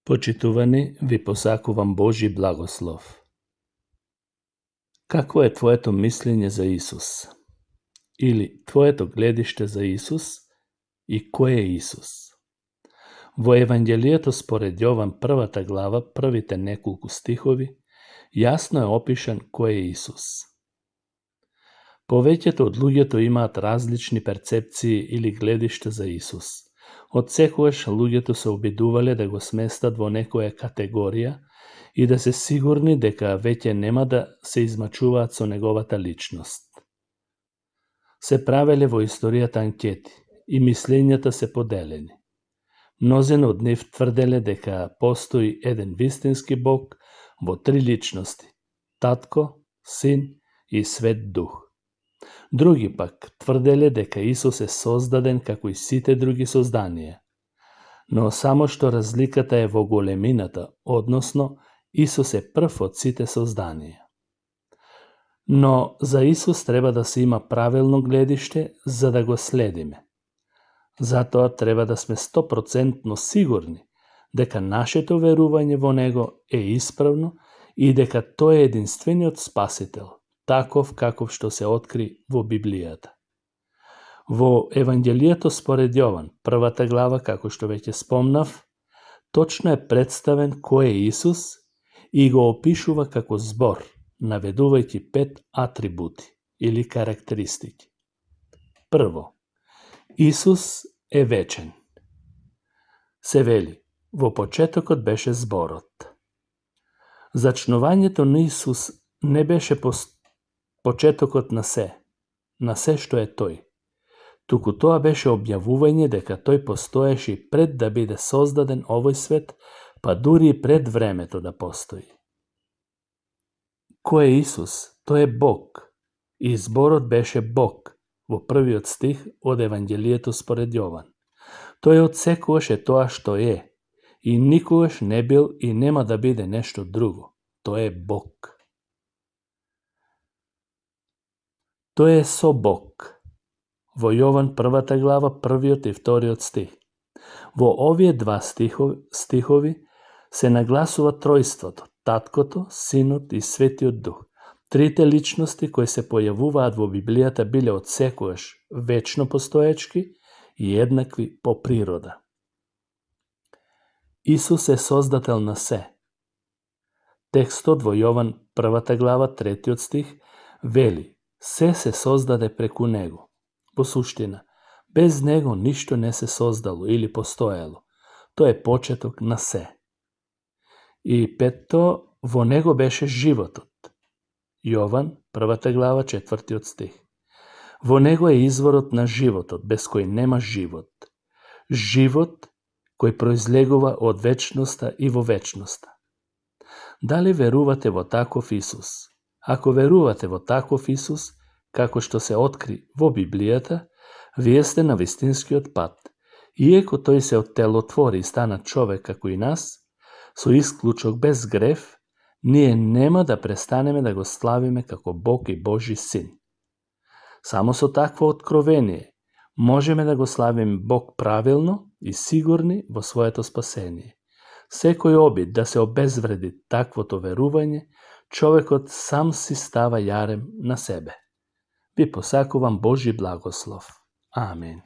Почитувани, ви посакувам Божи благослов. Какво е твоето мислење за Исус? Или твоето гледиште за Исус и кој е Исус? Во Евангелието според Јован првата глава, првите неколку стихови, јасно е опишан кој е Исус. Повеќето од луѓето имаат различни перцепции или гледишта за Исус. Од секогаш луѓето се обидувале да го сместат во некоја категорија и да се сигурни дека веќе нема да се измачуваат со неговата личност. Се правеле во историјата анкети и мислењата се поделени. Мнозина од нив тврделе дека постои еден вистински Бог во три личности – Татко, Син и Свет Дух. Други пак тврделе дека Исус е создаден како и сите други созданија, но само што разликата е во големината, односно Исус е прв од сите созданија. Но за Исус треба да се има правилно гледиште за да го следиме. Затоа треба да сме 100% сигурни дека нашето верување во Него е исправно и дека Тој е единствениот Спасител, таков каков што се откри во Библијата. Во Евангелието според Јован, првата глава, како што веќе спомнав, точно е представен кој е Исус и го опишува како збор, наведувајќи 5 атрибути или карактеристики. Прво, Исус е вечен. Се вели, во почетокот беше зборот. Зачнувањето на Исус не беше почетокот на се што е Тој. Туку тоа беше објавување дека Тој постоеше и пред да биде создаден овој свет, па дури и пред времето да постои. Кој е Исус? Тој е Бог. И зборот беше Бог во првиот стих од Евангелието според Јован. Тој од секогаш е тоа што е и никогаш не бил и нема да биде нешто друго. Тој е Бог. Тој е со Бог. Во Јован првата глава, првиот и вториот стих. Во овие два стихови се нагласува тројството, Таткото, Синот и Светиот Дух. Трите личности кои се појавуваат во Библијата биле од секогаш вечно постоечки и еднакви по природа. Исус е создател на се. Текстот во Јован првата глава, третиот стих, вели: се создаде преку Него. Во суштина, без Него ништо не се создало или постоело. Тој е почеток на се. И петто, во Него беше животот. Јован, првата глава, четвртиот стих. Во Него е изворот на животот, без кој нема живот. Живот кој произлегува од вечноста и во вечноста. Дали верувате во таков Исус? Ако верувате во таков Исус, како што се откри во Библијата, вие сте на вистинскиот пат. Иеко тој се оттелотвори и стана човек како и нас, со исклучок без грев, ние нема да престанеме да го славиме како Бог и Божи Син. Само со такво откровение можеме да го славиме Бог правилно и сигурни во своето спасение. Секој обид да се обезвреди таквото верување, човекот сам си става јарем на себе. Ви посакувам Божи благослов. Амин.